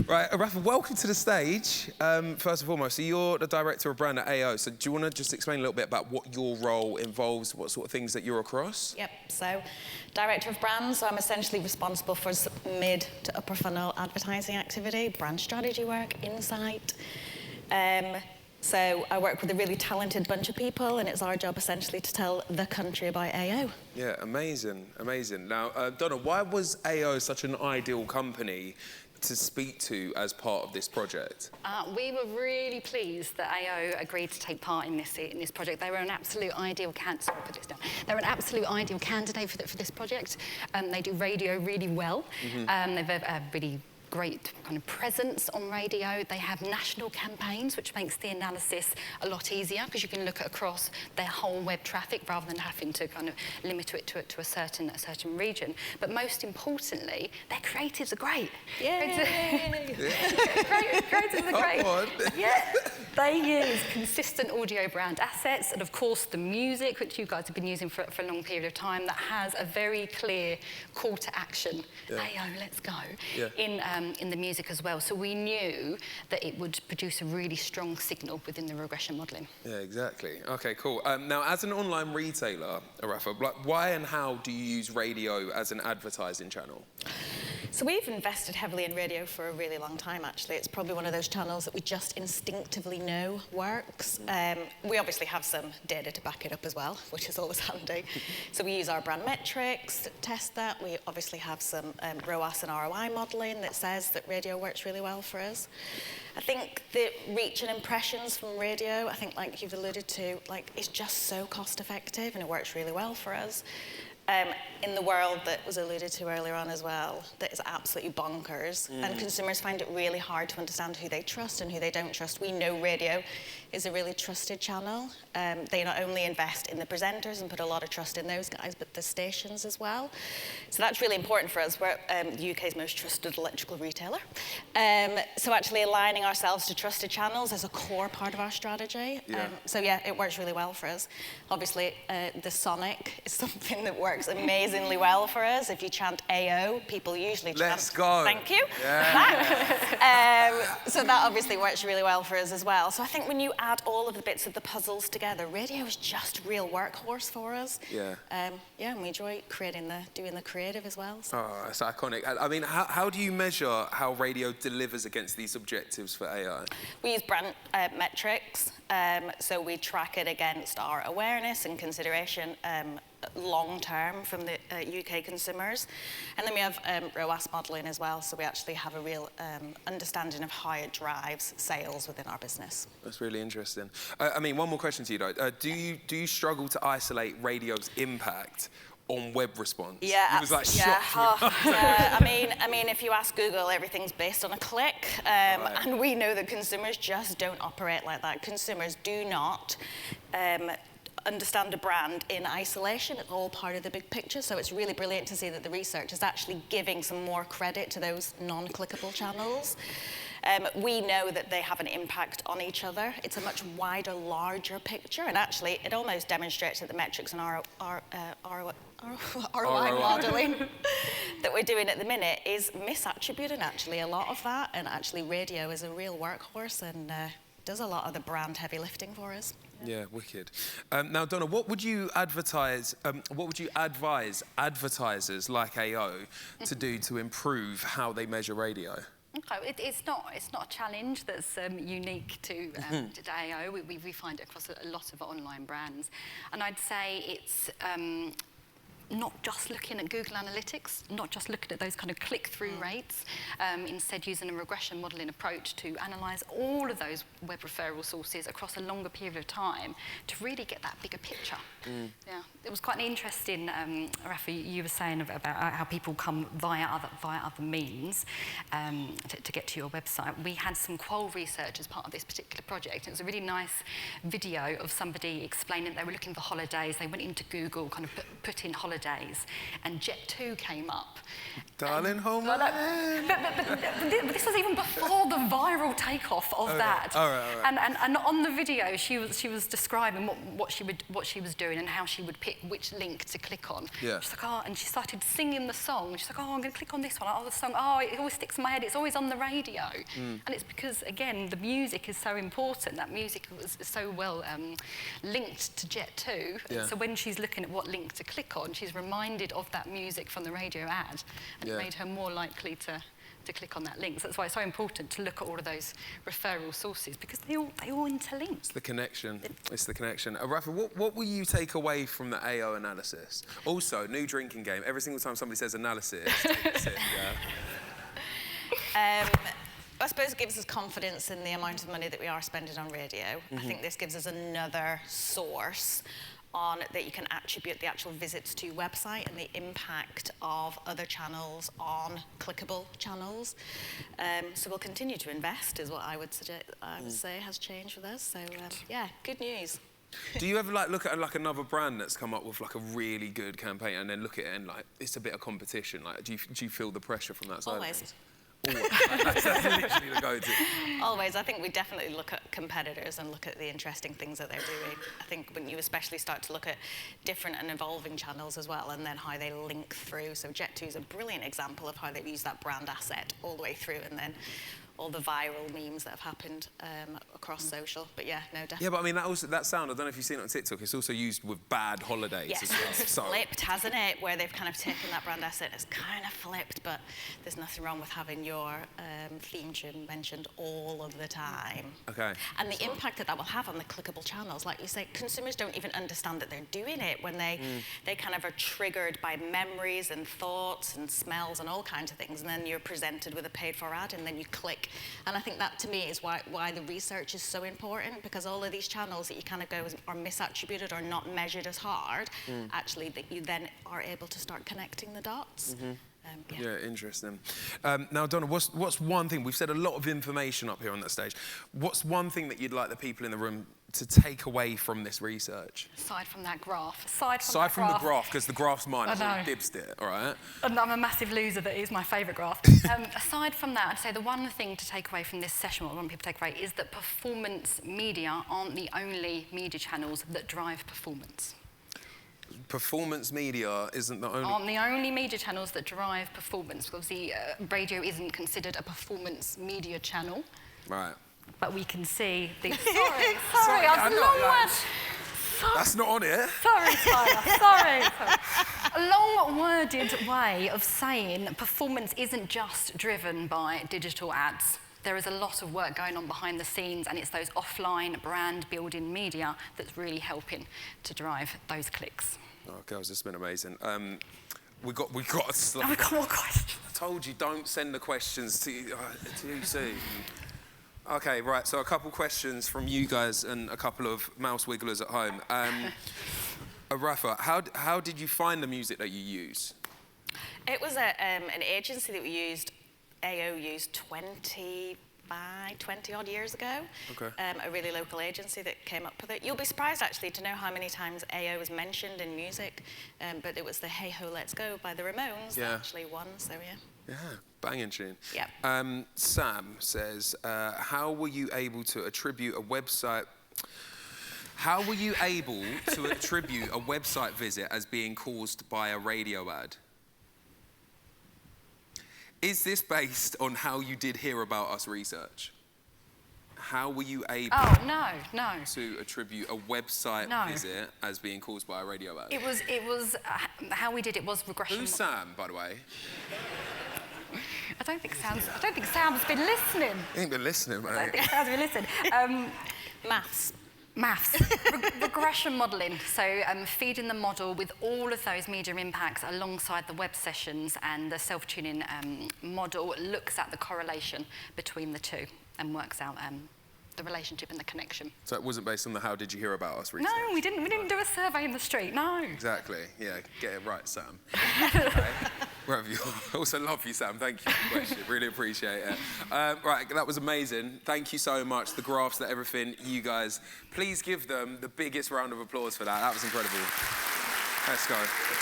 Right, Arafa, welcome to the stage. First and foremost, so you're the director of brand at AO. So do you want to just explain a little bit about what your role involves, what sort of things that you're across? Yep, so director of brands, so I'm essentially responsible for mid to upper funnel advertising activity, brand strategy work, insight. So I work with a really talented bunch of people, and it's our job essentially to tell the country about AO. Yeah, amazing, amazing. Now, Donna, why was AO such an ideal company to speak to as part of this project? We were really pleased that AO agreed to take part in this project. They were an absolute ideal candidate. They're an absolute ideal candidate for this project. They do radio really well. They've a really great kind of presence on radio. They have national campaigns, which makes the analysis a lot easier because you can look at across their whole web traffic rather than having to kind of limit it to a certain region. But most importantly, their creatives are great. Yay! Creatives are great. Yeah. They use consistent audio brand assets and, of course, the music, which you guys have been using for a long period of time, that has a very clear call to action. AO, let's go. In the music as well. So we knew that it would produce a really strong signal within the regression modelling. Yeah, exactly. Okay, cool. Now, as an online retailer, Arafa, why and how do you use radio as an advertising channel? So we've invested heavily in radio for a really long time, actually. It's probably one of those channels that we just instinctively know works. We obviously have some data to back it up as well, which is always handy. So we use our brand metrics to test that. We obviously have some ROAS and ROI modelling that says that radio works really well for us. I think the reach and impressions from radio, I think like you've alluded to, like it's just so cost effective and it works really well for us. In the world that was alluded to earlier on as well, that is absolutely bonkers. And consumers find it really hard to understand who they trust and who they don't trust. We know radio is a really trusted channel. They not only invest in the presenters and put a lot of trust in those guys, but the stations as well. So that's really important for us. We're the UK's most trusted electrical retailer. So actually aligning ourselves to trusted channels is a core part of our strategy. So yeah, it works really well for us. Obviously, the sonic is something that works amazingly well for us. If you chant AO, people usually chant. Let's go. Thank you. Yeah. So that obviously works really well for us as well. So I think when you add all of the bits of the puzzles together, radio is just real workhorse for us. Yeah. And we enjoy doing the creative as well. So. Oh, that's iconic. I mean, how do you measure how radio delivers against these objectives for AI? We use brand metrics. So we track it against our awareness and consideration long term from the UK consumers. And then we have ROAS modelling as well, so we actually have a real understanding of how it drives sales within our business. That's really interesting. I mean, one more question to you though. Do you struggle to isolate radio's impact on web response? Yeah, it was like shocked. I mean, if you ask Google, everything's based on a click, and we know that consumers just don't operate like that. Consumers do not understand a brand in isolation. It's all part of the big picture. So it's really brilliant to see that the research is actually giving some more credit to those non-clickable channels. We know that they have an impact on each other. It's a much wider, larger picture, and actually it almost demonstrates that the metrics and ROI modelling that we're doing at the minute is misattributing actually a lot of that, and actually radio is a real workhorse and does a lot of the brand heavy lifting for us. Yeah, wicked. Now, Donna, what would you advise advertisers like AO to do to improve how they measure radio? Okay, it's not a challenge that's unique to AO. We find it across a lot of online brands, and I'd say it's not just looking at Google Analytics, not just looking at those kind of click-through rates, instead using a regression modelling approach to analyse all of those web referral sources across a longer period of time to really get that bigger picture. Yeah, it was quite interesting, Rafa, you were saying about how people come via other means to get to your website. We had some qual research as part of this particular project. It was a really nice video of somebody explaining they were looking for holidays. They went into Google, kind of put in holidays, and Jet2 came up. Darling home. But this was even before the a viral takeoff of that. All right. And on the video, she was describing what she was doing and how she would pick which link to click on. Yeah. She's like, oh, and she started singing the song. She's like, oh, I'm going to click on this one. Oh, the song, oh, it always sticks in my head. It's always on the radio. And it's because, again, the music is so important. That music was so well linked to Jet 2. Yeah. So when she's looking at what link to click on, she's reminded of that music from the radio ad, and it made her more likely to click on that link. So that's why it's so important to look at all of those referral sources, because they all interlink. It's the connection. It's the connection. Arafa, what will you take away from the AO analysis? Also, new drinking game. Every single time somebody says analysis, take a sip, I suppose it gives us confidence in the amount of money that we are spending on radio. I think this gives us another source on that you can attribute the actual visits to website and the impact of other channels on clickable channels. So we'll continue to invest, is what I would suggest. I would say has changed with us. So yeah, good news. Do you ever look at another brand that's come up with a really good campaign and then look at it and it's a bit of competition? Do you feel the pressure from that side? Always. That's literally the go-to. Always. I think we definitely look at competitors and look at the interesting things that they're doing. I think when you especially start to look at different and evolving channels as well, and then how they link through. So Jet2 is a brilliant example of how they've used that brand asset all the way through, and then all the viral memes that have happened across social. But yeah, no, definitely. Yeah, but I mean, that sound, I don't know if you've seen it on TikTok, it's also used with bad holidays as well. It's flipped, hasn't it? Where they've kind of taken that brand asset, it's kind of flipped, but there's nothing wrong with having your theme tune mentioned all of the time. Okay. And the impact that will have on the clickable channels, like you say, consumers don't even understand that they're doing it when they kind of are triggered by memories and thoughts and smells and all kinds of things, and then you're presented with a paid-for ad, and then you click. And I think that, to me, is why the research is so important, because all of these channels that you kind of go are misattributed or not measured as hard, actually, that you then are able to start connecting the dots. Yeah, interesting. Now, Donna, what's one thing, we've said a lot of information up here on that stage, what's one thing that you'd like the people in the room to take away from this research? Aside from that graph. Aside from the graph, because the graph's mine, I've dibsed it, all right? And I'm a massive loser, that is my favourite graph. Aside from that, I'd say the one thing to take away from this session, what I want people to take away, is that performance media aren't the only media channels that drive performance. Performance media isn't the only... Aren't the only media channels that drive performance, because obviously radio isn't considered a performance media channel. Right. But we can see the... Sorry, I was long word. That's not on it. Sorry, Tyler, sorry. A long-worded way of saying performance isn't just driven by digital ads. There is a lot of work going on behind the scenes, and it's those offline brand-building media that's really helping to drive those clicks. Oh, girls, it's been amazing. We've got a slot. Oh, we've got more questions. I told you, don't send the questions too soon. Okay, right, so a couple questions from you guys and a couple of mouse wigglers at home. Arafa, how did you find the music that you use? It was an agency that we used, AO used 20 odd years ago. Okay. A really local agency that came up with it. You'll be surprised actually to know how many times AO was mentioned in music, but it was the Hey Ho Let's Go by the Ramones that actually won, so yeah. Yeah, banging tune. Yeah. Sam says, how were you able to attribute a website visit as being caused by a radio ad? Is this based on how you did hear about us research? How were you able to attribute a website visit as being caused by a radio ad? It was how we did it was regression. Who's Sam, by the way? I don't think Sam's been listening. He ain't been listening, mate. I don't think Sam's been listening. Maths. Regression modelling, so feeding the model with all of those media impacts alongside the web sessions, and the self-tuning model looks at the correlation between the two and works out the relationship and the connection. So it wasn't based on the how did you hear about us research? No, we didn't do a survey in the street, no. Exactly, yeah, get it right, Sam. Okay. Wherever you are. Also love you, Sam, thank you for the question, really appreciate it. Right, that was amazing. Thank you so much, the graphs, everything, you guys. Please give them the biggest round of applause for that. That was incredible. Let's go.